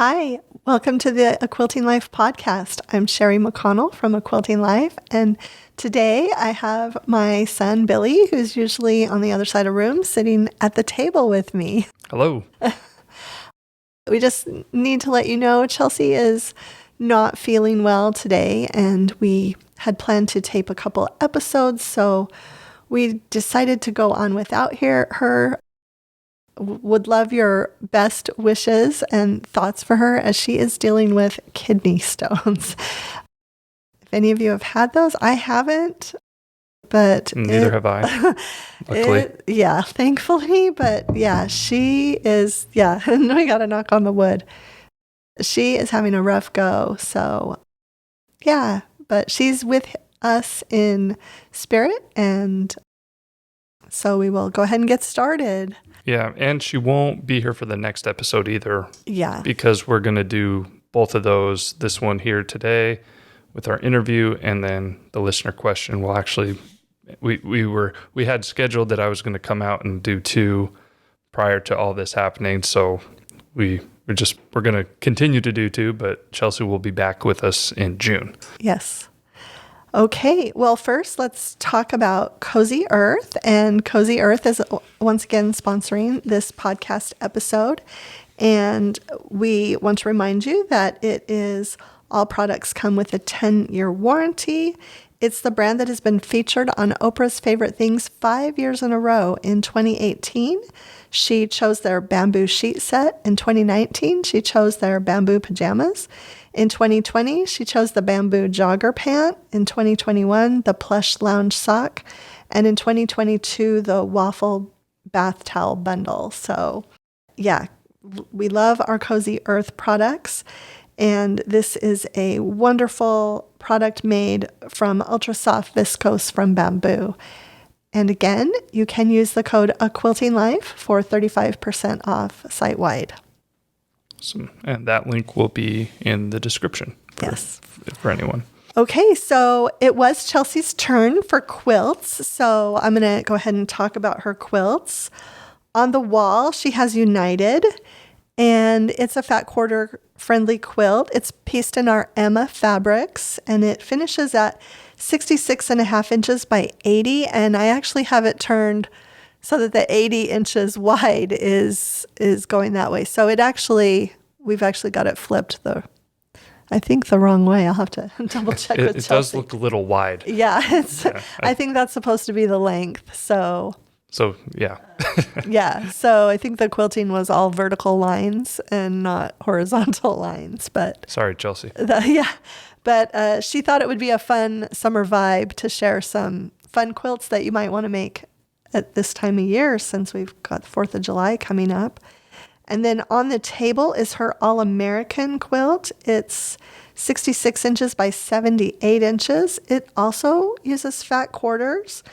Hi, welcome to the A Quilting Life podcast. I'm Sherry McConnell from A Quilting Life, and today I have my son Billy, who's usually on the other side of the room, sitting at the table with me. Hello. We just need to let you know Chelsea is not feeling well today, and we had planned to tape a couple episodes, so we decided to go on without her. Would love your best wishes and thoughts for her as she is dealing with kidney stones. If any of you have had those, I haven't, but neither have I. Luckily. Thankfully, but yeah, she is, and we got to knock on the wood. She is having a rough go, so yeah, but she's with us in spirit, and so we will go ahead and get started. Yeah, and she won't be here for the next episode either. Yeah. Because we're going to do both of those, this one here today with our interview, and then the listener question. We'll actually, we had scheduled that I was going to come out and do two prior to all this happening. So we're going to continue to do two, but Chelsea will be back with us in June. Yes. Okay, well, first let's talk about Cozy Earth. And Cozy Earth is once again sponsoring this podcast episode. And we want to remind you that all products come with a 10-year warranty. It's the brand that has been featured on Oprah's Favorite Things 5 years in a row. In 2018, she chose their bamboo sheet set. In 2019, she chose their bamboo pajamas. In 2020, she chose the bamboo jogger pant. In 2021, the plush lounge sock. And in 2022, the waffle bath towel bundle. So yeah, we love our Cozy Earth products. And this is a wonderful product made from ultra soft viscose from bamboo. And again, you can use the code AQuiltingLife for 35% off site-wide. Awesome. And that link will be in the description for anyone. Okay, so it was Chelsea's turn for quilts. So I'm going to go ahead and talk about her quilts. On the wall, she has United, and it's a fat quarter friendly quilt. It's pieced in our Emma fabrics, and it finishes at 66.5 inches by 80. And I actually have it turned so that the 80 inches wide is going that way. So we've actually got it flipped the wrong way. I'll have to double check with Chelsea. It does look a little wide. Yeah, I think that's supposed to be the length. So yeah. Yeah, so I think the quilting was all vertical lines and not horizontal lines. But sorry, Chelsea. But she thought it would be a fun summer vibe to share some fun quilts that you might want to make at this time of year, since we've got the 4th of July coming up. And then on the table is her All-American quilt. It's 66 inches by 78 inches. It also uses fat quarters.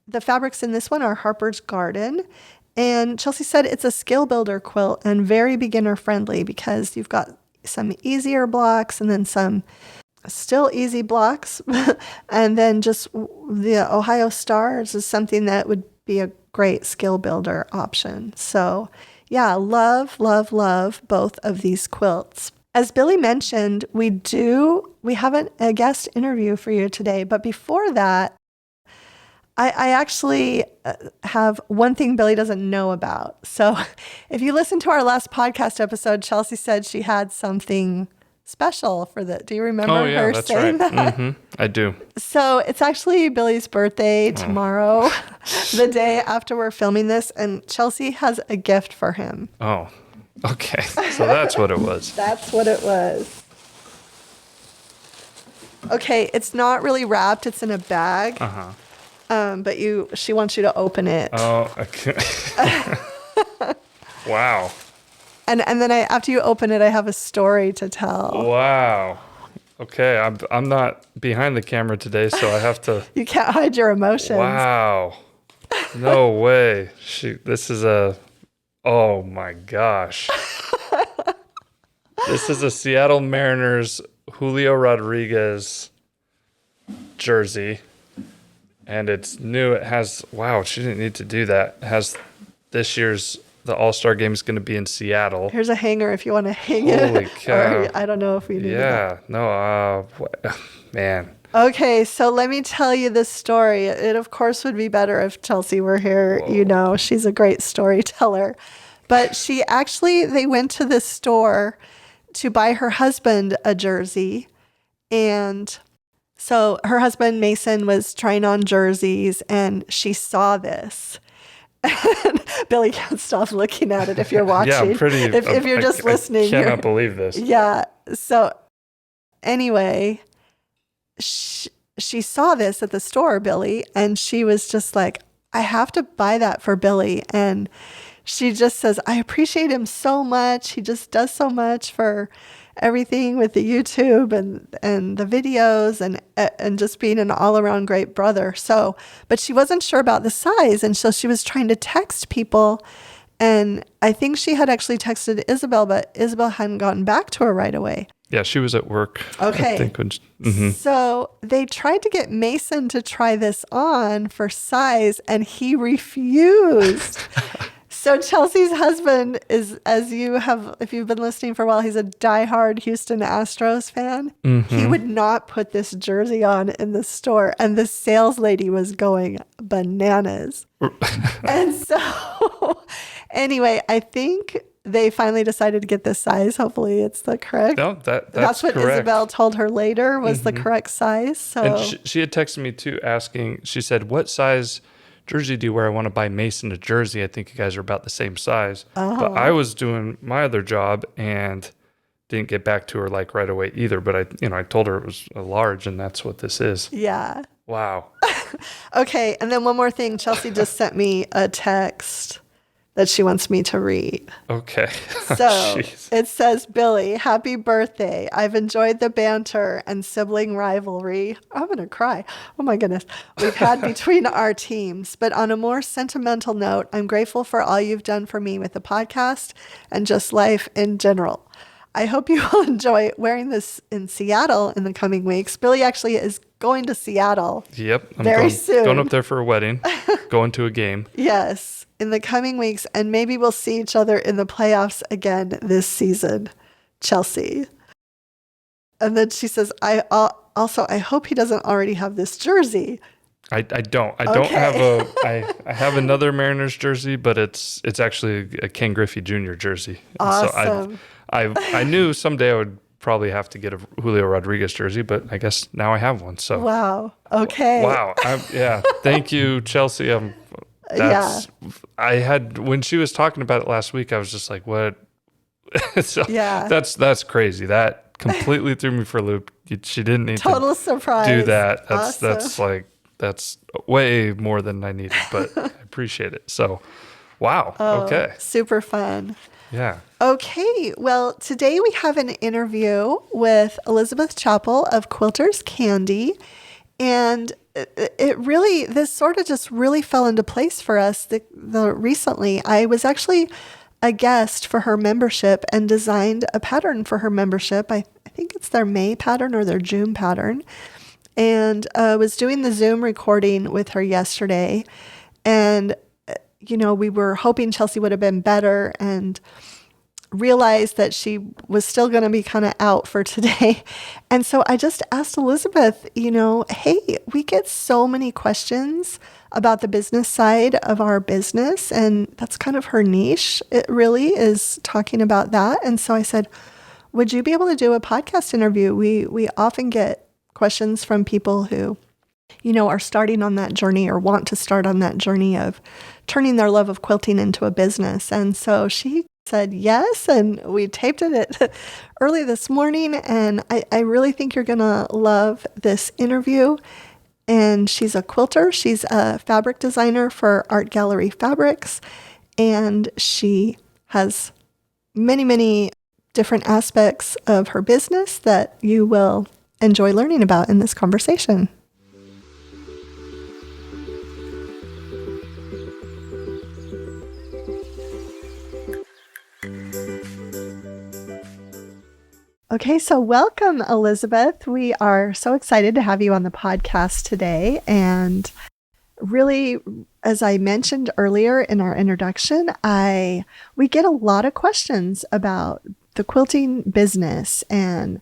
The fabrics in this one are Harper's Garden. And Chelsea said it's a skill builder quilt and very beginner friendly because you've got some easier blocks and then some still easy blocks. And then just the Ohio Stars is something that would be a great skill builder option. So yeah, love both of these quilts. As Billy mentioned, we have a guest interview for you today. But before that, I actually have one thing Billy doesn't know about. So if you listen to our last podcast episode, Chelsea said she had something special for do you remember her saying that? Mm-hmm. I do. So it's actually Billy's birthday tomorrow, the day after we're filming this, and Chelsea has a gift for him. Oh, okay. So that's what it was. That's what it was. Okay, it's not really wrapped. It's in a bag. Uh-huh. But she wants you to open it. Oh, okay. Wow. And then after you open it, I have a story to tell. Wow. Okay, I'm not behind the camera today, so I have to. You can't hide your emotions. Wow. No way. This is oh my gosh. This is a Seattle Mariners Julio Rodriguez jersey. And it's new. It has, wow, she didn't need to do that. It has this year's the All-Star game is going to be in Seattle. Here's a hanger if you want to hang Holy it. cow. Or, I don't know if we need Yeah, no, man. Okay, so let me tell you this story. It, of course, would be better if Chelsea were here. Whoa. You know, she's a great storyteller. But they went to this store to buy her husband a jersey. And so her husband, Mason, was trying on jerseys, and she saw this. And Billy can't stop looking at it if you're watching. Yeah, I'm pretty. If you're just listening. I cannot believe this. Yeah. So anyway, she saw this at the store, Billy, and she was just like, I have to buy that for Billy. And she just says, I appreciate him so much. He just does so much for everything with the YouTube and the videos and just being an all-around great brother. So, but she wasn't sure about the size. And so she was trying to text people. And I think she had actually texted Isabel, but Isabel hadn't gotten back to her right away. Yeah, she was at work. Okay. I think So they tried to get Mason to try this on for size, and he refused. So Chelsea's husband is, if you've been listening for a while, he's a diehard Houston Astros fan. He would not put this jersey on in the store, and the sales lady was going bananas. And so anyway, I think they finally decided to get this size. Hopefully it's the correct. No, that's what correct. Isabel told her later was the correct size. So And she had texted me too, asking, she said, what size jersey do you wear? I want to buy Mason a jersey. I think you guys are about the same size. But I was doing my other job and didn't get back to her like right away either. But I told her it was a large, and that's what this is. Yeah. Wow. Okay. And then one more thing. Chelsea just sent me a text that she wants me to read. Okay. So it says, Billy, happy birthday. I've enjoyed the banter and sibling rivalry. I'm going to cry. Oh my goodness. We've had between our teams. But on a more sentimental note, I'm grateful for all you've done for me with the podcast and just life in general. I hope you will enjoy wearing this in Seattle in the coming weeks. Billy actually is going to Seattle. Yep. I'm very soon. Going up there for a wedding, going to a game. Yes, in the coming weeks. And maybe we'll see each other in the playoffs again this season, Chelsea. And then she says, I hope he doesn't already have this jersey. I don't. I don't have I have another Mariners jersey, but it's actually a Ken Griffey Jr. jersey. Awesome. So I knew someday I would probably have to get a Julio Rodriguez jersey, but I guess now I have one. So wow. Okay. Wow. Yeah. Thank you, Chelsea. I had, when she was talking about it last week, I was just like, what? So yeah. That's crazy. That completely threw me for a loop. She didn't need Total surprise. do that. Awesome. That's way more than I needed, but I appreciate it. So, wow. Okay. Super fun. Yeah. Okay. Well, today we have an interview with Elizabeth Chappell of Quilters Candy. And this sort of just really fell into place for us recently. I was actually a guest for her membership and designed a pattern for her membership. I think it's their May pattern or their June pattern. And was doing the Zoom recording with her yesterday. And, we were hoping Chelsea would have been better and realized that she was still going to be kind of out for today. And so I just asked Elizabeth, hey, we get so many questions about the business side of our business. And that's kind of her niche. It really is talking about that. And so I said, would you be able to do a podcast interview? We often get questions from people who, are starting on that journey or want to start on that journey of turning their love of quilting into a business. And so she said yes, and we taped it early this morning, and I really think you're going to love this interview. And she's a quilter. She's a fabric designer for Art Gallery Fabrics, and she has many, many different aspects of her business that you will enjoy learning about in this conversation. Okay, so welcome, Elizabeth. We are so excited to have you on the podcast today and really as I mentioned earlier in our introduction, we get a lot of questions about the quilting business, and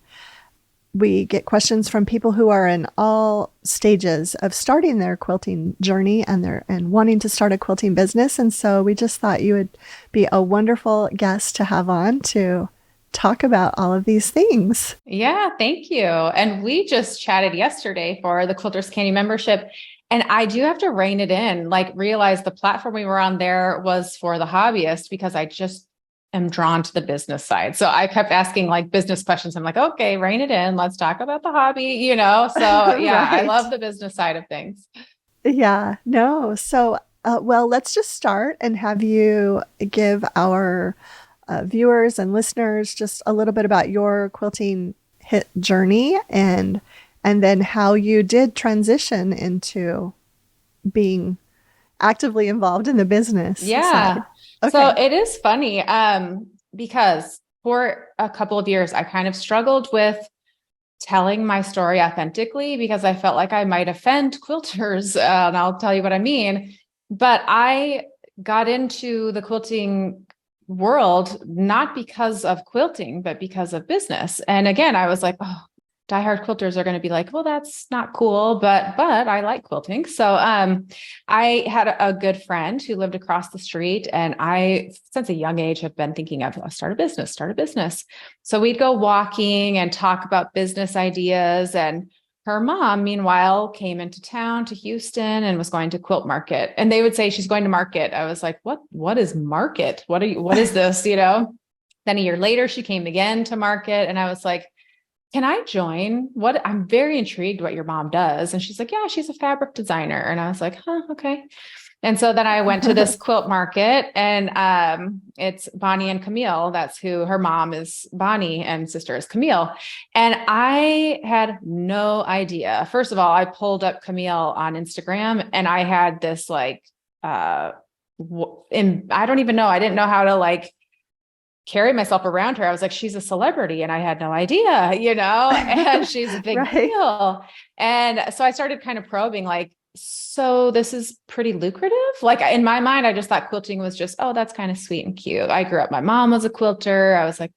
we get questions from people who are in all stages of starting their quilting journey and wanting to start a quilting business. And so we just thought you would be a wonderful guest to have on to talk about all of these things. Yeah, thank you. And we just chatted yesterday for the Quilters Candy membership. And I do have to rein it in, like realize the platform we were on there was for the hobbyist, because I just am drawn to the business side. So I kept asking like business questions. I'm like, okay, rein it in. Let's talk about the hobby, So yeah, I Right. love the business side of things. Yeah, no. So, well, let's just start and have you give our viewers and listeners just a little bit about your quilting hit journey and then how you did transition into being actively involved in the business Yeah. side. Okay. So it is funny, because for a couple of years, I kind of struggled with telling my story authentically because I felt like I might offend quilters, and I'll tell you what I mean. But I got into the quilting world not because of quilting, but because of business. And again, I was like, oh, diehard quilters are going to be like, well, that's not cool, but I like quilting. So I had a good friend who lived across the street, and I, since a young age, have been thinking of start a business. So we'd go walking and talk about business ideas. And her mom, meanwhile, came into town to Houston and was going to quilt market. And they would say she's going to market. I was like, what is market? What is this? Then a year later, she came again to market, and I was like, can I join? I'm very intrigued what your mom does. And she's like, yeah, she's a fabric designer. And I was like, huh, okay. And so then I went to this quilt market, and it's Bonnie and Camille. That's who her mom is, Bonnie, and sister is Camille. And I had no idea. First of all, I pulled up Camille on Instagram, and I had this like, I don't even know. I didn't know how to like carry myself around her. I was like, she's a celebrity, and I had no idea, and she's a big Right. deal. And so I started kind of probing, like, so this is pretty lucrative. Like in my mind, I just thought quilting was just, oh, that's kind of sweet and cute. I grew up, my mom was a quilter. I was like,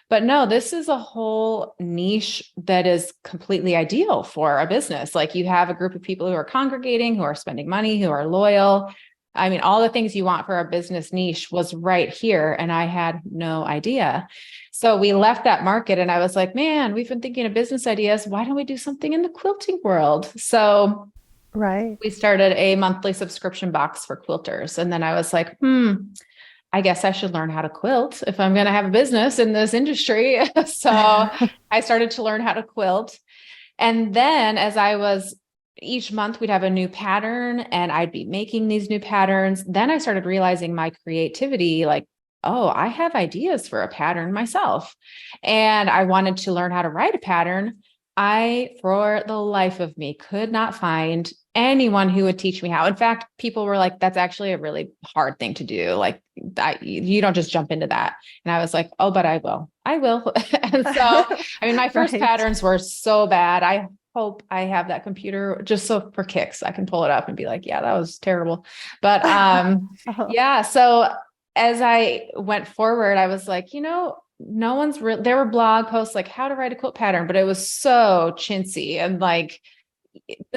but no, this is a whole niche that is completely ideal for a business. Like you have a group of people who are congregating, who are spending money, who are loyal. I mean, all the things you want for a business niche was right here. And I had no idea. So we left that market, and I was like, man, we've been thinking of business ideas. Why don't we do something in the quilting world? So Right. we started a monthly subscription box for quilters. And then I was like, I guess I should learn how to quilt if I'm going to have a business in this industry. So I started to learn how to quilt. And then each month we'd have a new pattern, and I'd be making these new patterns. Then I started realizing my creativity, like, oh, I have ideas for a pattern myself. And I wanted to learn how to write a pattern. I, for the life of me, could not find anyone who would teach me how. In fact, people were like, that's actually a really hard thing to do. Like you don't just jump into that. And I was like, oh, but I will. And so, I mean, my first Right. patterns were so bad. I hope I have that computer just so for kicks, I can pull it up and be like, yeah, that was terrible. But Oh. yeah. So as I went forward, I was like, no one's there were blog posts like how to write a quilt pattern, but it was so chintzy and like,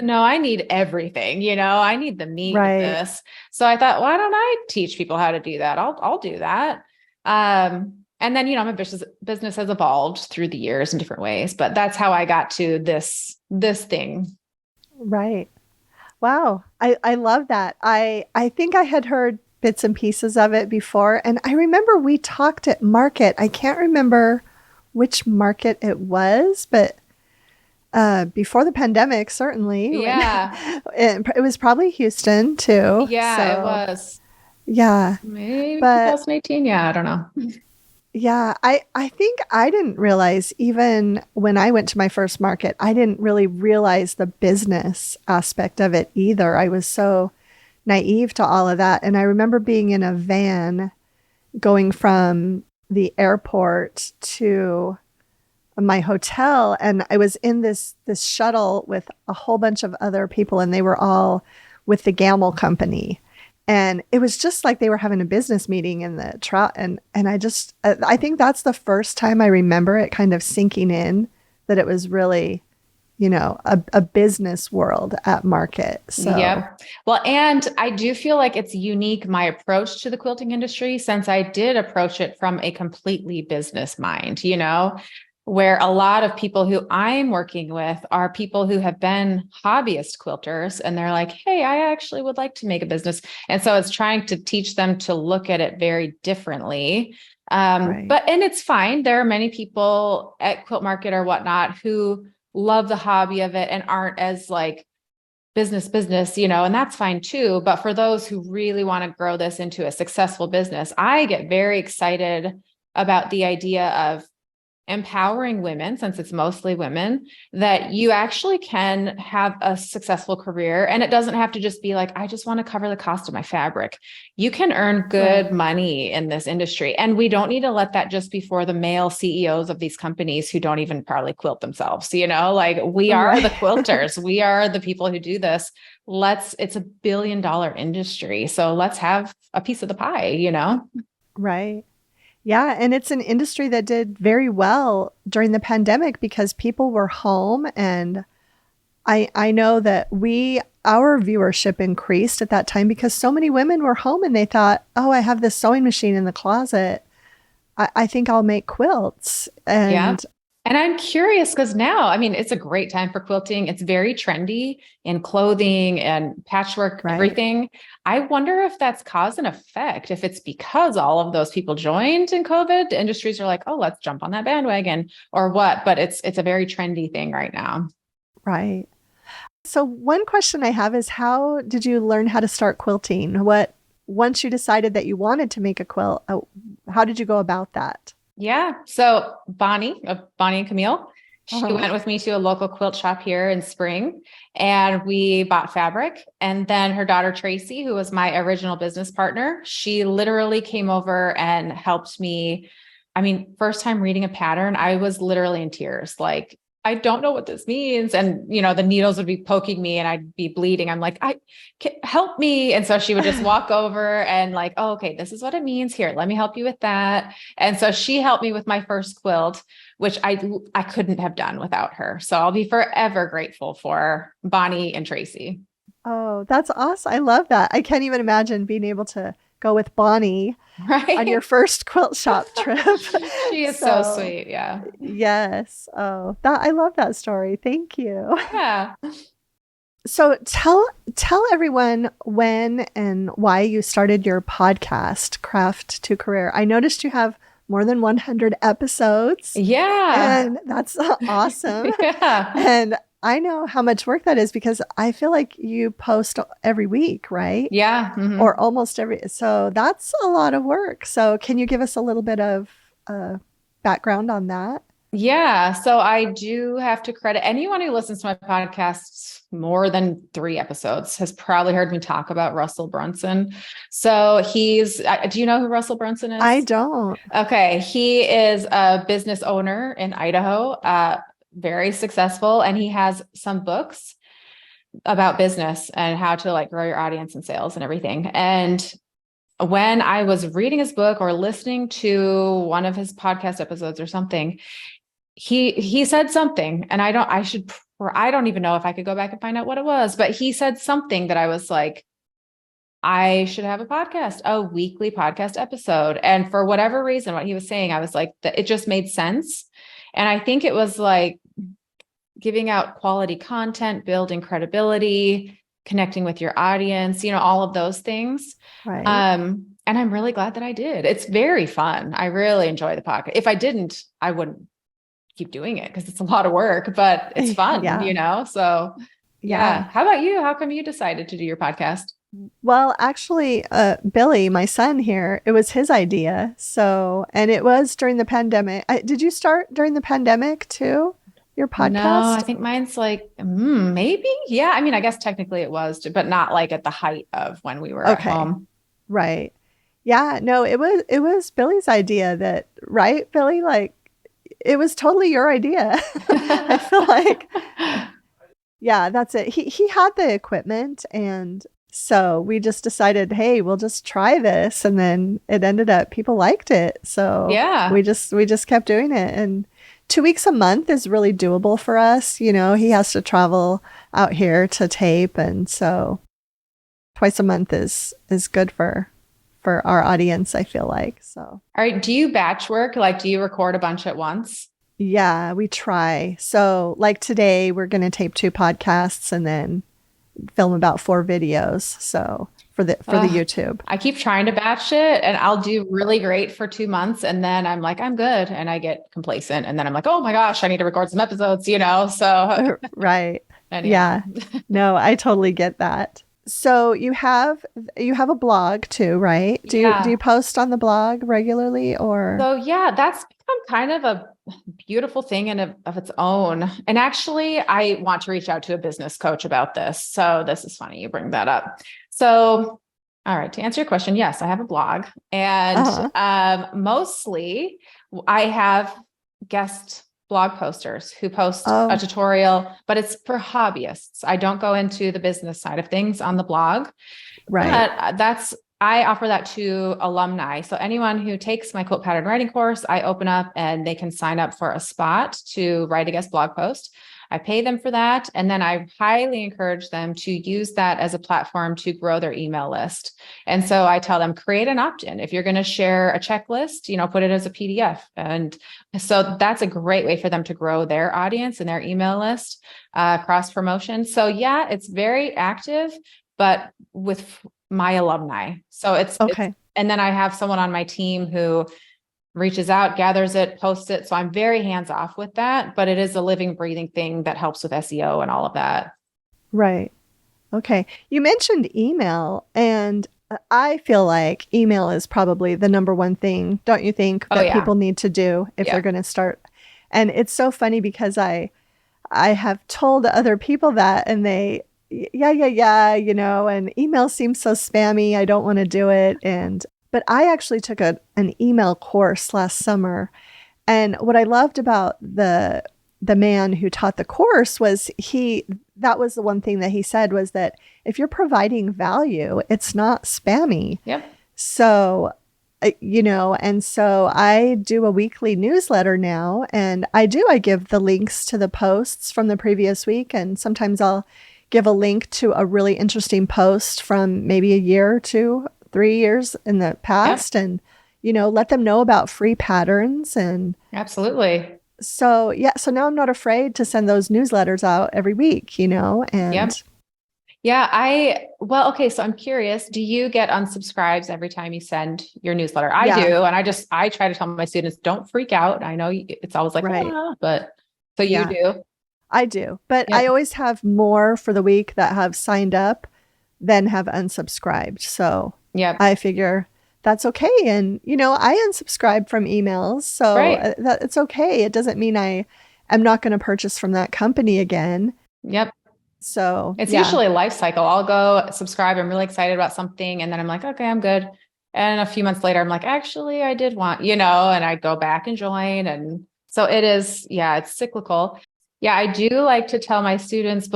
no, I need everything, I need the meat Right. of this. So I thought, why don't I teach people how to do that? I'll do that. And then, my business has evolved through the years in different ways, but that's how I got to this thing. Right. Wow. I love that. I think I had heard bits and pieces of it before. And I remember we talked at market. I can't remember which market it was, but before the pandemic, certainly. Yeah. It was probably Houston too. Yeah, it was. Yeah. Maybe But 2018. Yeah, I don't know. yeah, I think I didn't realize, even when I went to my first market, I didn't really realize the business aspect of it either. I was so naive to all of that. And I remember being in a van going from the airport to my hotel, and I was in this shuttle with a whole bunch of other people, and they were all with the Gamble Company. And it was just like they were having a business meeting in the truck. And I think that's the first time I remember it kind of sinking in that it was really, a business world at market. So, Yep. Well, and I do feel like it's unique, my approach to the quilting industry, since I did approach it from a completely business mind, where a lot of people who I'm working with are people who have been hobbyist quilters, and they're like, hey, I actually would like to make a business. And so it's trying to teach them to look at it very differently. right. And it's fine. There are many people at Quilt Market or whatnot who love the hobby of it and aren't as like business, and that's fine too. But for those who really want to grow this into a successful business, I get very excited about the idea of empowering women, since it's mostly women, that you actually can have a successful career. And it doesn't have to just be like, I just want to cover the cost of my fabric. You can earn good money in this industry. And we don't need to let that just be for the male CEOs of these companies who don't even probably quilt themselves. Like we are the quilters. We are the people who do this. It's $1 billion industry. So let's have a piece of the pie, Right. Yeah. And it's an industry that did very well during the pandemic because people were home. And I know that our viewership increased at that time because so many women were home and they thought, oh, I have this sewing machine in the closet. I think I'll make quilts. And And I'm curious because now, it's a great time for quilting. It's very trendy in clothing and patchwork, everything. I wonder if that's cause and effect, if it's because all of those people joined in COVID, industries are like, oh, let's jump on that bandwagon or what, but it's a very trendy thing right now. Right. So one question I have is, how did you learn how to start quilting? Once you decided that you wanted to make a quilt, how did you go about that? Yeah. So Bonnie and Camille, she went with me to a local quilt shop here in spring, and we bought fabric. And then her daughter, Tracy, who was my original business partner, she literally came over and helped me. First time reading a pattern, I was literally in tears. Like, I don't know what this means. And, the needles would be poking me and I'd be bleeding. I'm like, help me. And so she would just walk over and like, oh, okay, this is what it means here. Let me help you with that. And so she helped me with my first quilt, which I couldn't have done without her. So I'll be forever grateful for Bonnie and Tracy. Oh, that's awesome. I love that. I can't even imagine being able to go with Bonnie on your first quilt shop trip. She is so sweet. Yeah. Yes. Oh, I love that story. Thank you. Yeah. So tell everyone when and why you started your podcast, Craft to Career. I noticed you have more than 100 episodes. Yeah. And that's awesome. Yeah. And I know how much work that is because I feel like you post every week, right? Yeah. Mm-hmm. Or almost every. So that's a lot of work. So can you give us a little bit of background on that? Yeah. So I do have to credit anyone who listens to my podcasts more than 3 episodes has probably heard me talk about Russell Brunson. So do you know who Russell Brunson is? I don't. Okay. He is a business owner in Idaho, very successful. And he has some books about business and how to like grow your audience and sales and everything. And when I was reading his book or listening to one of his podcast episodes or something, he said something, and I don't even know if I could go back and find out what it was, but he said something that I was like, I should have a weekly podcast episode. And for whatever reason, what he was saying, I was like, it just made sense. And I think it was like giving out quality content, building credibility, connecting with your audience, all of those things. Right. And I'm really glad that I did. It's very fun. I really enjoy the podcast. If I didn't, I wouldn't keep doing it because it's a lot of work, but it's fun, So yeah. How about you? How come you decided to do your podcast? Well, actually, Billy, my son here, it was his idea. So, and it was during the pandemic. Did you start during the pandemic too? Your podcast? No, I think mine's like, maybe. Yeah. I guess technically it was, but not like at the height of when we were at home. Right. Yeah. No, it was Billy's idea right, Billy? Like, it was totally your idea. I feel like, yeah, that's it. He had the equipment and So we just decided, hey, we'll just try this. And then it ended up people liked it. So Yeah. we just kept doing it. And 2 weeks a month is really doable for us. You know, he has to travel out here to tape. And so twice a month is good for our audience, I feel like. So All right. Do you batch work? Like, do you record a bunch at once? yeah, we try. So like today we're gonna tape 2 podcasts and then film about 4 videos. So for the YouTube. I keep trying to batch it and I'll do really great for 2 months. And then I'm like, I'm good. And I get complacent. And then I'm like, oh my gosh, I need to record some episodes, you know? So, Right. anyhow. Yeah. No, I totally get that. So you have a blog too, right? Do you Yeah. post on the blog regularly or? So yeah, that's become kind of a beautiful thing of its own. And actually, I want to reach out to a business coach about this. So this is funny you bring that up. So, all right, to answer your question, yes, I have a blog, and mostly I have guest blog posters who post a tutorial, but it's for hobbyists. I don't go into the business side of things on the blog. Right. But I offer that to alumni. So anyone who takes my quilt pattern writing course, I open up and they can sign up for a spot to write a guest blog post. I pay them for that. And then I highly encourage them to use that as a platform to grow their email list. And so I tell them, create an opt-in. If you're going to share a checklist, put it as a PDF. And so that's a great way for them to grow their audience and their email list, cross promotion. So yeah, it's very active, but with my alumni. So Okay. And then I have someone on my team who reaches out, gathers it, posts it. So I'm very hands off with that, but it is a living, breathing thing that helps with SEO and all of that. Right. Okay. You mentioned email, and I feel like email is probably the number one thing, don't you think, that people need to do if they're going to start? And it's so funny because I have told other people that, and they, yeah, and email seems so spammy. I don't want to do it. But I actually took an email course last summer. And what I loved about the man who taught the course was that was the one thing that he said was that if you're providing value, it's not spammy. Yep. So, and so I do a weekly newsletter now, and I give the links to the posts from the previous week. And sometimes I'll give a link to a really interesting post from maybe a year or 2, 3 years in the past. Yep. And, let them know about free patterns. And absolutely. So, so now I'm not afraid to send those newsletters out every week, and yep. Yeah, okay. So I'm curious, do you get unsubscribes every time you send your newsletter? I do. And I try to tell my students, don't freak out. I know it's always like, right. But so you do. I do, but I always have more for the week that have signed up than have unsubscribed. So I figure that's okay. And, I unsubscribe from emails, so it's okay. It doesn't mean I am not going to purchase from that company again. Yep. So it's usually a life cycle. I'll go subscribe. I'm really excited about something. And then I'm like, okay, I'm good. And a few months later, I'm like, actually, I did want, and I go back and join. And so it is, it's cyclical. Yeah, I do like to tell my students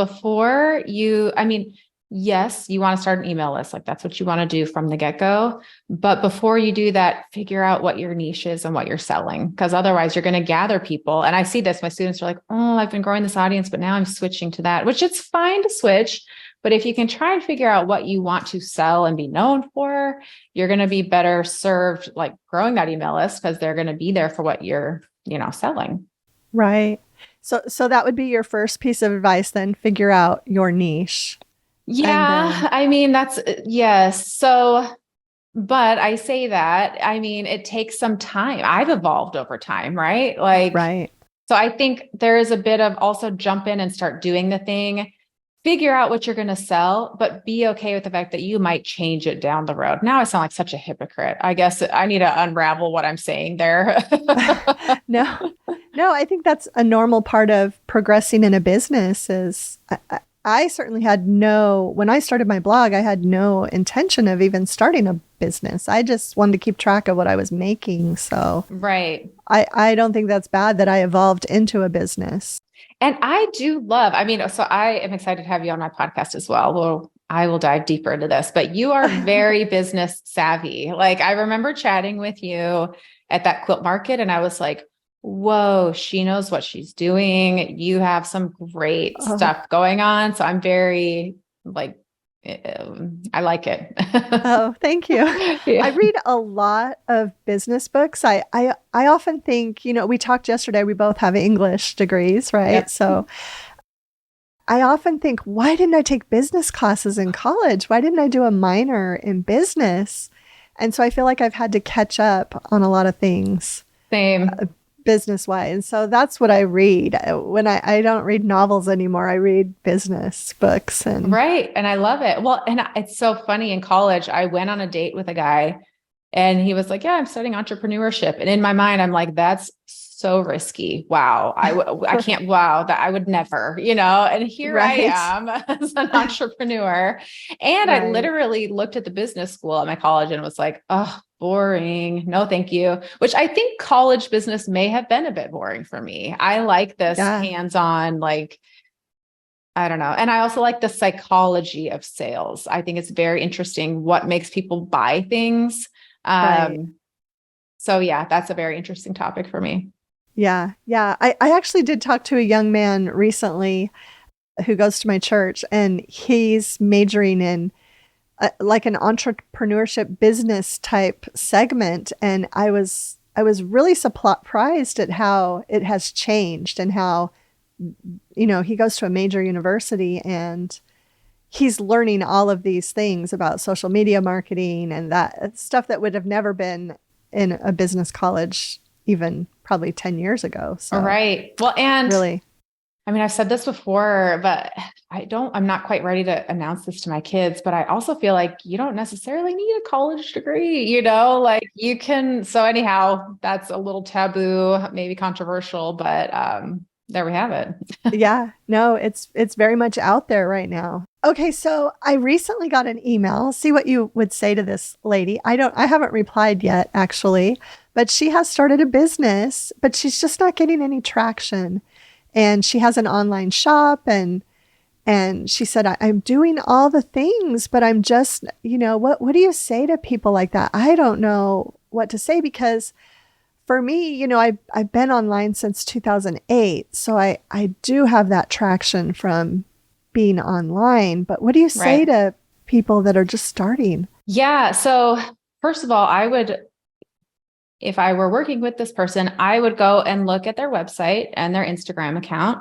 yes, you want to start an email list. Like that's what you want to do from the get-go. But before you do that, figure out what your niche is and what you're selling. Because otherwise you're going to gather people. And I see this, my students are like, oh, I've been growing this audience, but now I'm switching to that, which it's fine to switch. But if you can try and figure out what you want to sell and be known for, you're going to be better served, like growing that email list, because they're going to be there for what you're, selling. Right. So that would be your first piece of advice then, figure out your niche. Yeah, that's, yes. So, but I say that, it takes some time. I've evolved over time, right? Right. So I think there is a bit of also jump in and start doing the thing, figure out what you're going to sell, but be okay with the fact that you might change it down the road. Now I sound like such a hypocrite. I guess I need to unravel what I'm saying there. No, I think that's a normal part of progressing in a business is I certainly when I started my blog, I had no intention of even starting a business. I just wanted to keep track of what I was making. So right. I don't think that's bad that I evolved into a business. And I do love, so I am excited to have you on my podcast as well. I will dive deeper into this, but you are very business savvy. Like I remember chatting with you at that quilt market and I was like, whoa, she knows what she's doing. You have some great Oh, stuff going on. So I'm very like, I like it. oh, thank you. I Yeah. read a lot of business books. I often think, we talked yesterday, we both have English degrees, right? Yep. So I often think, why didn't I take business classes in college? Why didn't I do a minor in business? And so I feel like I've had to catch up on a lot of things Same. business wise. So that's what I read. When I don't read novels anymore, I read business books. And Right. And I love it. Well, and it's so funny in college, I went on a date with a guy and he was like, yeah, I'm studying entrepreneurship. And in my mind, I'm like, that's so risky. Wow. I can't, wow, that I would never, and here I right, am as an entrepreneur. And I right. literally looked at the business school at my college and was like, oh, boring. No, thank you. Which I think college business may have been a bit boring for me. I like this Yeah, hands-on, like, I don't know. And I also like the psychology of sales. I think it's very interesting what makes people buy things. right. Um, so yeah, that's a very interesting topic for me. Yeah, yeah. I actually did talk to a young man recently who goes to my church, and he's majoring in like an entrepreneurship business type segment. And I was really surprised at how it has changed and how, he goes to a major university and he's learning all of these things about social media marketing and that stuff that would have never been in a business college even probably 10 years ago. All So right. Well, and really, I mean, I've said this before, but I'm not quite ready to announce this to my kids, but I also feel like you don't necessarily need a college degree, like you can. So anyhow, that's a little taboo, maybe controversial, but there we have it. yeah, no, it's very much out there right now. Okay, so I recently got an email. See what you would say to this lady. I haven't replied yet actually, but she has started a business, but she's just not getting any traction. And she has an online shop, and she said, I'm doing all the things, but I'm just, what do you say to people like that? I don't know what to say because for me, I've been online since 2008. So I do have that traction from being online. But what do you say Right. to people that are just starting? Yeah. So first of all, if I were working with this person, I would go and look at their website and their Instagram account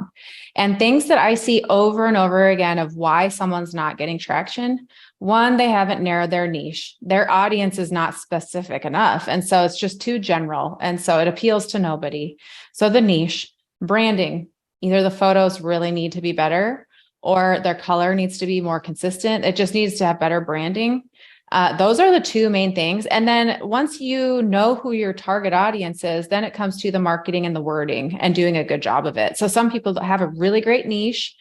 and things that I see over and over again of why someone's not getting traction. One, they haven't narrowed their niche. Their audience is not specific enough. And so it's just too general. And so it appeals to nobody. So the niche, branding, either the photos really need to be better or their color needs to be more consistent. It just needs to have better branding. Those are the two main things. And then once you know who your target audience is, then it comes to the marketing and the wording and doing a good job of it. So some people have a really great niche,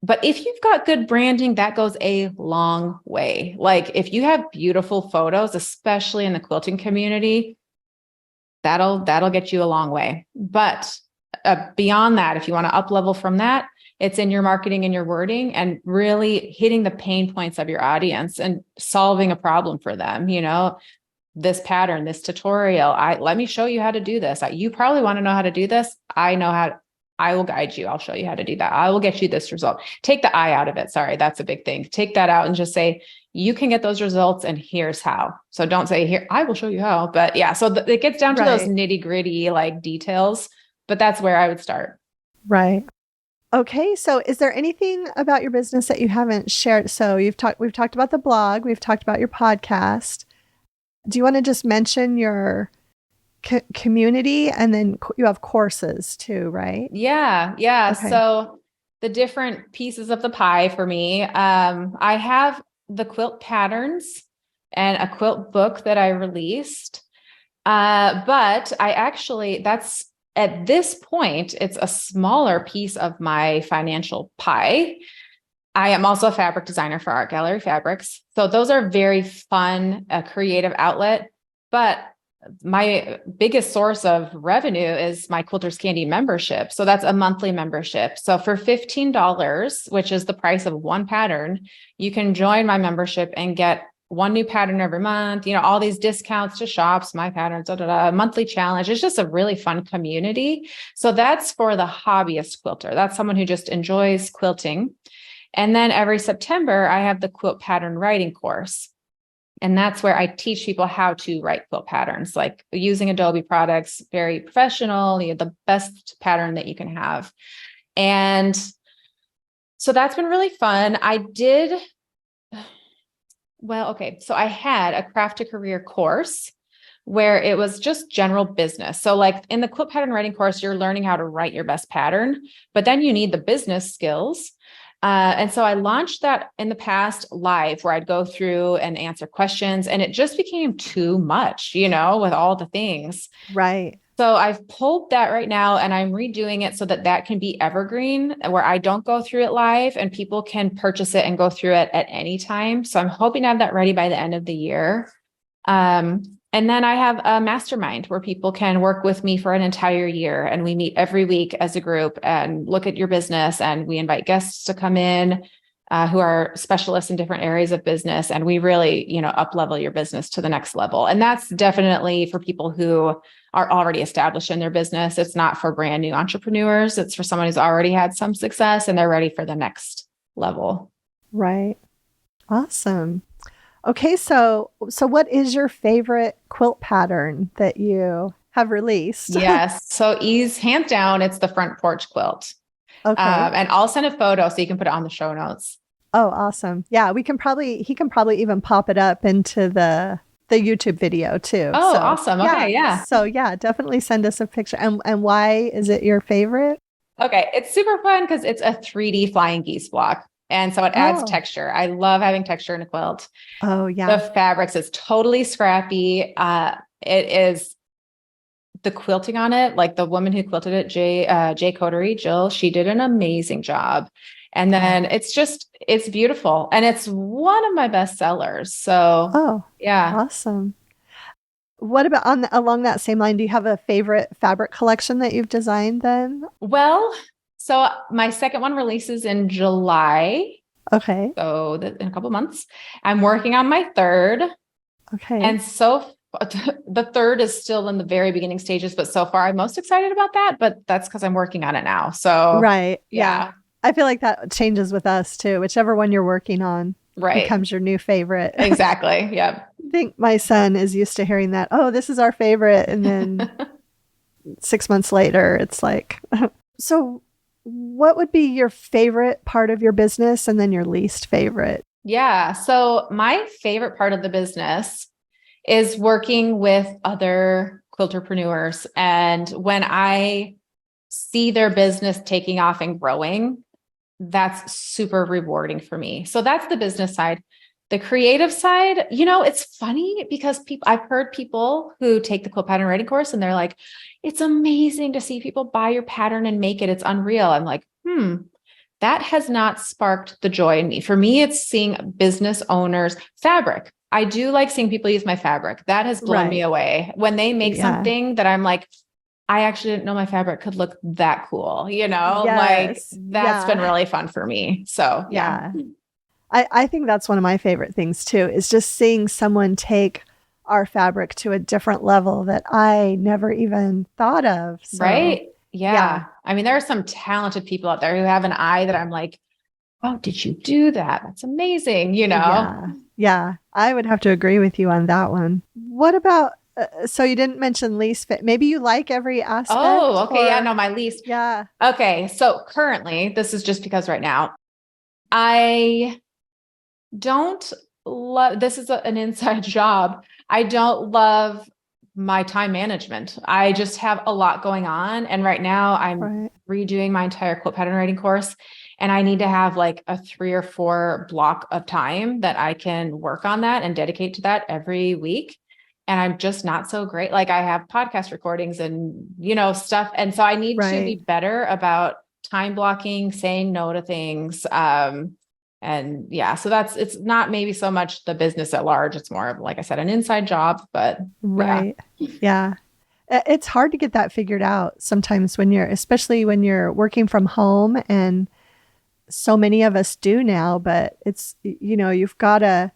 but if you've got good branding, that goes a long way. Like if you have beautiful photos, especially in the quilting community, that'll get you a long way. But beyond that, if you want to up level from that, it's in your marketing and your wording and really hitting the pain points of your audience and solving a problem for them. This pattern, this tutorial, let me show you how to do this. You probably want to know how to do this. I will guide you. I'll show you how to do that. I will get you this result. Take the I out of it. Sorry, that's a big thing. Take that out and just say, you can get those results and here's how. So don't say here, I will show you how, but yeah. So it gets down to those Right, nitty gritty like details, but that's where I would start. right. Okay, so is there anything about your business that you haven't shared? So we've talked about the blog, we've talked about your podcast. Do you want to just mention your community, and then you have courses too, right? Yeah. Yeah. Okay. So the different pieces of the pie for me, I have the quilt patterns and a quilt book that I released. But that's at this point, it's a smaller piece of my financial pie. I am also a fabric designer for Art Gallery Fabrics. So those are very fun, a creative outlet. But my biggest source of revenue is my Quilters Candy membership. So that's a monthly membership. So for $15, which is the price of one pattern, you can join my membership and get one new pattern every month, all these discounts to shops, my patterns, monthly challenge. It's just a really fun community. So that's for the hobbyist quilter. That's someone who just enjoys quilting. And then every September, I have the quilt pattern writing course. And that's where I teach people how to write quilt patterns, like using Adobe products, very professional, the best pattern that you can have. And so that's been really fun. So I had a craft to career course where it was just general business. So like in the quilt pattern writing course, you're learning how to write your best pattern, but then you need the business skills. And so I launched that in the past live where I'd go through and answer questions, and it just became too much, with all the things. Right. So I've pulled that right now and I'm redoing it so that can be evergreen, where I don't go through it live and people can purchase it and go through it at any time. So I'm hoping to have that ready by the end of the year. And then I have a mastermind where people can work with me for an entire year, and we meet every week as a group and look at your business, and we invite guests to come in who are specialists in different areas of business. And we really, up level your business to the next level. And that's definitely for people who are already established in their business. It's not for brand new entrepreneurs. It's for someone who's already had some success and they're ready for the next level. Right. Awesome. Okay, so what is your favorite quilt pattern that you have released? Yes. So hands down, it's the front porch quilt. Okay. And I'll send a photo so you can put it on the show notes. Oh, awesome. Yeah, he can probably even pop it up into the YouTube video too. Oh, so, awesome. Okay, yeah. So yeah, definitely send us a picture. And why is it your favorite? Okay, it's super fun because it's a 3D flying geese block. And so it adds texture. I love having texture in a quilt. Oh, yeah. The fabrics is totally scrappy. It is the quilting on it. Like the woman who quilted it, Jay Coterie, Jill, she did an amazing job. And then it's beautiful. And it's one of my best sellers. So, yeah. Awesome. What about along that same line? Do you have a favorite fabric collection that you've designed then? Well, so my second one releases in July. Okay. So in a couple of months, I'm working on my third. Okay. And so the third is still in the very beginning stages, but so far I'm most excited about that, but that's because I'm working on it now. So right. Yeah. I feel like that changes with us too. Whichever one you're working on becomes your new favorite. Exactly. Yep. I think my son is used to hearing that, oh, this is our favorite. And then 6 months later, it's like, so what would be your favorite part of your business and then your least favorite? Yeah. So my favorite part of the business is working with other quilterpreneurs. And when I see their business taking off and growing, that's super rewarding for me. So that's the business side. The creative side, it's funny because I've heard people who take the quilt pattern writing course and they're like, it's amazing to see people buy your pattern and make it. It's unreal. I'm like, that has not sparked the joy in me. For me, it's seeing business owners fabric. I do like seeing people use my fabric. That has blown me away. When they make something that I'm like, I actually didn't know my fabric could look that cool, like that's been really fun for me. So, yeah. I think that's one of my favorite things too, is just seeing someone take our fabric to a different level that I never even thought of. So, right. Yeah. I mean, there are some talented people out there who have an eye that I'm like, oh, did you do that? That's amazing. Yeah. I would have to agree with you on that one. What about, so you didn't mention least fit. Maybe you like every aspect. Oh, okay. Yeah. No, my least. Yeah. Okay. So currently, this is just because right now I don't love, this is an inside job. I don't love my time management. I just have a lot going on. And right now I'm redoing my entire quilt pattern writing course. And I need to have like a 3 or 4 block of time that I can work on that and dedicate to that every week. And I'm just not so great. Like I have podcast recordings and, stuff. And so I need to be better about time blocking, saying no to things. And yeah, so it's not maybe so much the business at large. It's more of, like I said, an inside job, but Right. Yeah. It's hard to get that figured out sometimes especially when you're working from home, and so many of us do now, but you've got to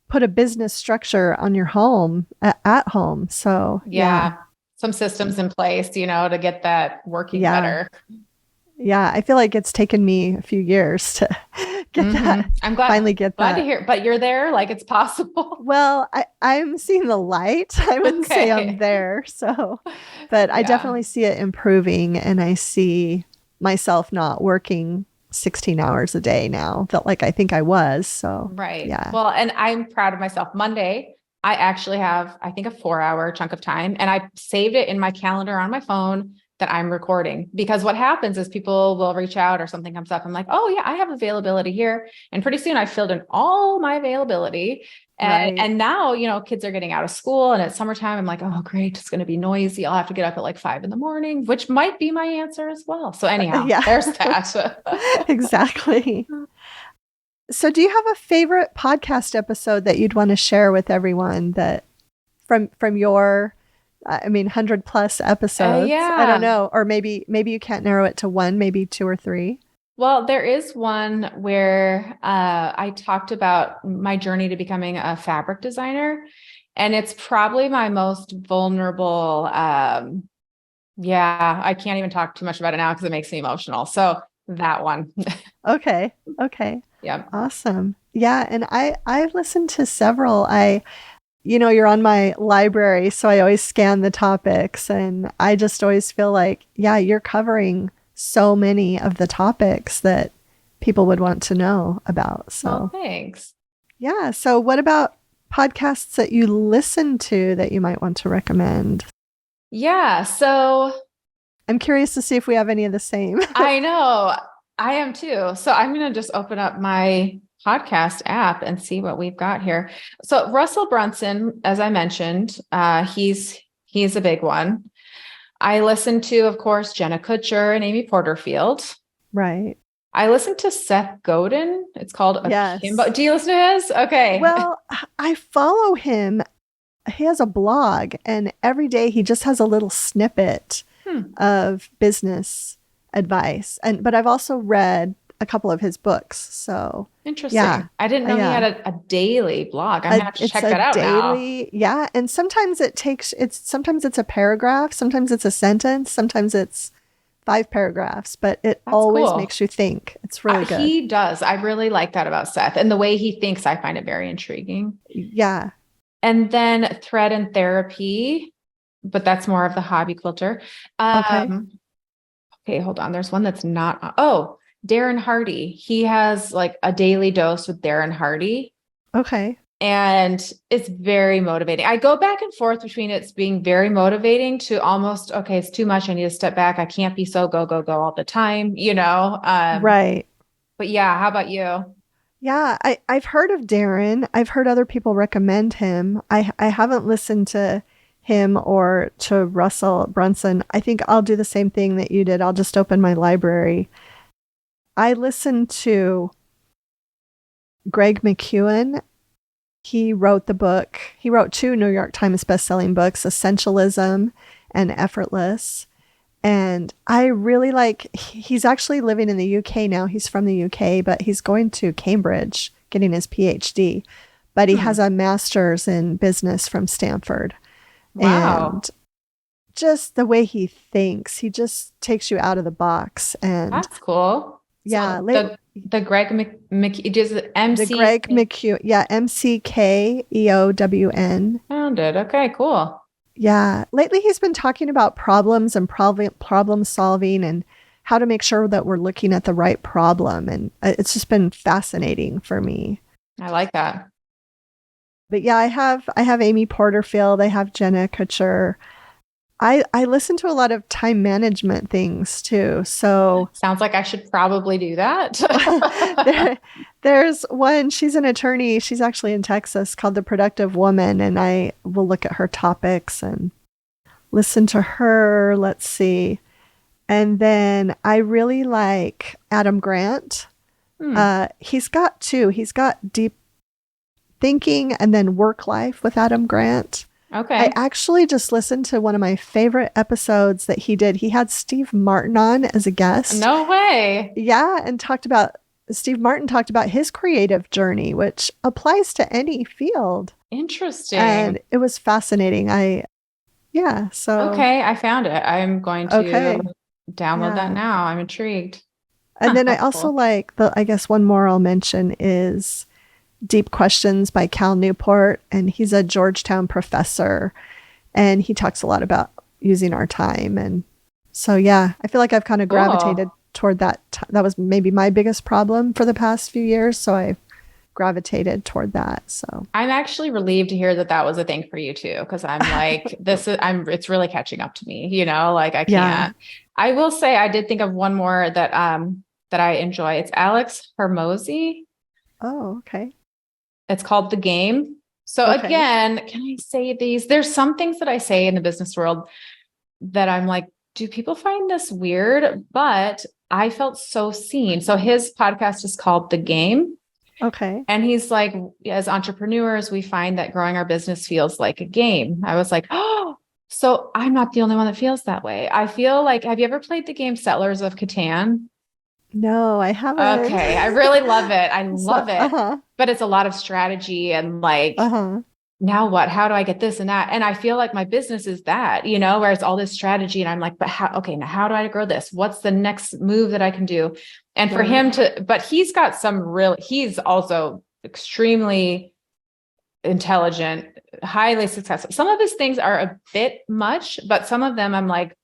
put a business structure on your home at home. So yeah, some systems in place, to get that working better. Yeah. I feel like it's taken me a few years to get that. I'm finally get glad that. to hear, but you're there, like it's possible. Well, I'm seeing the light. I wouldn't say I'm there. So, but I definitely see it improving, and I see myself not working 16 hours a day now that like I think I was. So, right. Yeah. Well, and I'm proud of myself. Monday, I actually have, I think, a 4-hour chunk of time, and I saved it in my calendar on my phone that I'm recording, because what happens is people will reach out or something comes up. I'm like, oh yeah, I have availability here. And pretty soon I filled in all my availability. And now, kids are getting out of school and it's summertime. I'm like, oh, great. It's going to be noisy. I'll have to get up at like 5 a.m, which might be my answer as well. So anyhow, there's that. Exactly. So do you have a favorite podcast episode that you'd want to share with everyone that from your 100+ episodes? I don't know. Or maybe you can't narrow it to one, maybe 2 or 3. Well, there is one where I talked about my journey to becoming a fabric designer, and it's probably my most vulnerable. I can't even talk too much about it now because it makes me emotional. So that one. Okay. Yeah. Awesome. Yeah. And I've listened to several. You're on my library, so I always scan the topics, and I just always feel like, you're covering so many of the topics that people would want to know about. So thanks. Yeah. So what about podcasts that you listen to that you might want to recommend? Yeah. So I'm curious to see if we have any of the same. I know. I am too. So I'm going to just open up my podcast app and see what we've got here. So Russell Brunson, as I mentioned, he's a big one. I listen to, of course, Jenna Kutcher and Amy Porterfield. Right. I listen to Seth Godin. It's called Akimbo. Do you listen to his? Okay. Well, I follow him. He has a blog, and every day he just has a little snippet of business advice. But I've also read a couple of his books. So interesting. Yeah. I didn't know he had a daily blog. I'm gonna have to check that out now. Yeah. And sometimes sometimes it's a paragraph, sometimes it's a sentence, sometimes it's 5 paragraphs, but it always makes you think. It's really good. He does. I really like that about Seth, and the way he thinks, I find it very intriguing. Yeah. And then Thread and Therapy, but that's more of the hobby quilter. Okay, hold on. There's one that's not. Oh, Darren Hardy. He has like a daily dose with Darren Hardy. Okay. And it's very motivating. I go back and forth between it's being very motivating to almost, okay, it's too much. I need to step back. I can't be so go all the time, Right. But yeah, how about you? Yeah, I've heard of Darren. I've heard other people recommend him. I haven't listened to him or to Russell Brunson. I think I'll do the same thing that you did. I'll just open my library. I listened to Greg McKeown. He wrote the book. He wrote 2 New York Times bestselling books, Essentialism and Effortless. And I really he's actually living in the UK now. He's from the UK, but he's going to Cambridge, getting his PhD. But he has a master's in business from Stanford. Wow. And just the way he thinks, he just takes you out of the box. And that's cool. Yeah. So the Greg McKeown, MC. The Greg McKeown. Yeah. McKeown. Found it. Okay, cool. Yeah. Lately he's been talking about problems and problem solving and how to make sure that we're looking at the right problem. And it's just been fascinating for me. I like that. But yeah, I have Amy Porterfield. I have Jenna Kutcher. I listen to a lot of time management things too. So sounds like I should probably do that. There's one, she's an attorney. She's actually in Texas, called The Productive Woman. And I will look at her topics and listen to her. Let's see. And then I really like Adam Grant. He's got two. He's got Deep Thinking and then Work Life with Adam Grant. Okay. I actually just listened to one of my favorite episodes that he did. He had Steve Martin on as a guest. No way. Yeah, and Steve Martin talked about his creative journey, which applies to any field. Interesting. And it was fascinating. So. Okay, I found it. I'm going to download that now. I'm intrigued. And then I also like I guess one more I'll mention is Deep Questions by Cal Newport. And he's a Georgetown professor. And he talks a lot about using our time. And so, I feel like I've kind of gravitated toward that. That was maybe my biggest problem for the past few years. So I gravitated toward that. So I'm actually relieved to hear that was a thing for you too. Cause I'm like, it's really catching up to me, like I can't. Yeah. I will say I did think of one more that I enjoy. It's Alex Hermosi. Oh, okay. It's called The Game. So again, can I say these? There's some things that I say in the business world that I'm like, do people find this weird? But I felt so seen. So his podcast is called The Game. Okay. And he's like, as entrepreneurs, we find that growing our business feels like a game. I was like, oh, so I'm not the only one that feels that way. I feel like, have you ever played the game Settlers of Catan? No, I haven't. Okay. I really love it. I love it. Uh-huh. But it's a lot of strategy and like, now what? How do I get this and that? And I feel like my business is that, where it's all this strategy and I'm like, but how do I grow this? What's the next move that I can do? And for him but he's got he's also extremely intelligent, highly successful. Some of his things are a bit much, but some of them I'm like,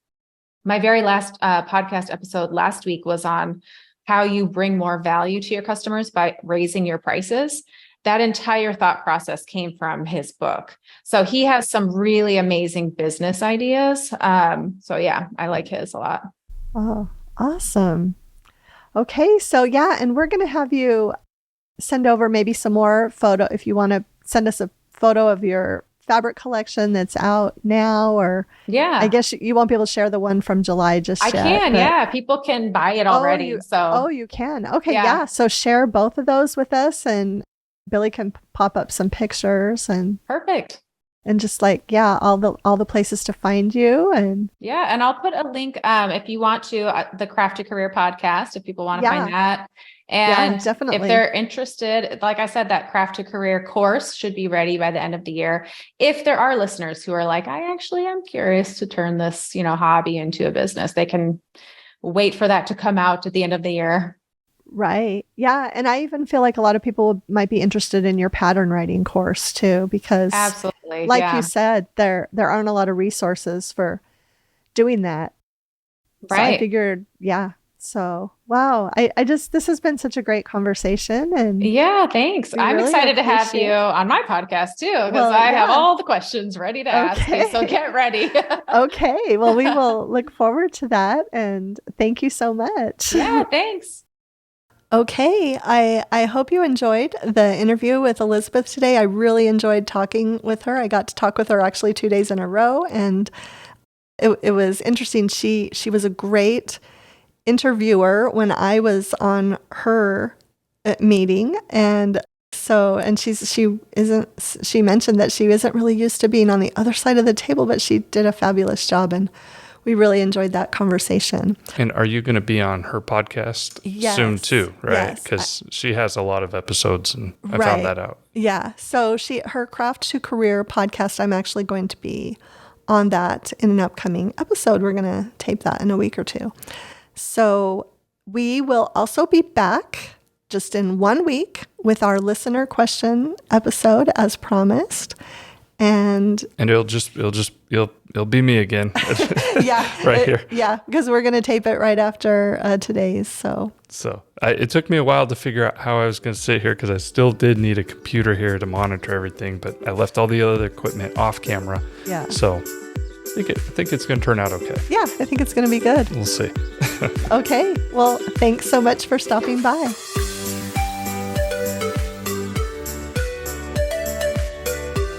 my very last podcast episode last week was on how you bring more value to your customers by raising your prices. That entire thought process came from his book. So he has some really amazing business ideas. I like his a lot. Oh, awesome. Okay. So and we're going to have you send over maybe some more photo if you want to send us a photo of your fabric collection that's out now, or I guess you won't be able to share the one from July just yet. I can, people can buy it already. You can. Okay. So share both of those with us and Billy can pop up some pictures and perfect. And just like, all the places to find you. And and I'll put a link if you want to the Craft to Career podcast, if people want to find that. And definitely. If they're interested, like I said, that Craft to Career course should be ready by the end of the year. If there are listeners who are like, I actually am curious to turn this, hobby into a business, they can wait for that to come out at the end of the year. Right. Yeah. And I even feel like a lot of people might be interested in your pattern writing course too, because absolutely, like you said, there aren't a lot of resources for doing that. Right. So I figured, So, wow. This has been such a great conversation. And thanks. I'm really excited to have you on my podcast too, because I have all the questions ready to ask you. So get ready. Okay. Well, we will look forward to that. And thank you so much. Yeah, thanks. Okay, I hope you enjoyed the interview with Elizabeth today. I really enjoyed talking with her. I got to talk with her actually 2 days in a row, and it was interesting. She was a great interviewer when I was on her meeting, and she mentioned that she isn't really used to being on the other side of the table, but she did a fabulous job, and we really enjoyed that conversation. And are you going to be on her podcast soon too, right? Because she has a lot of episodes and I found that out. Yeah. So her Craft to Career podcast, I'm actually going to be on that in an upcoming episode. We're going to tape that in a week or two. So we will also be back just in 1 week with our listener question episode as promised. And it'll be me again. Right here. Yeah, because we're going to tape it right after today's. So it took me a while to figure out how I was going to sit here because I still did need a computer here to monitor everything, but I left all the other equipment off camera. Yeah. So I think it's going to turn out okay. Yeah, I think it's going to be good. We'll see. Okay. Well, thanks so much for stopping by.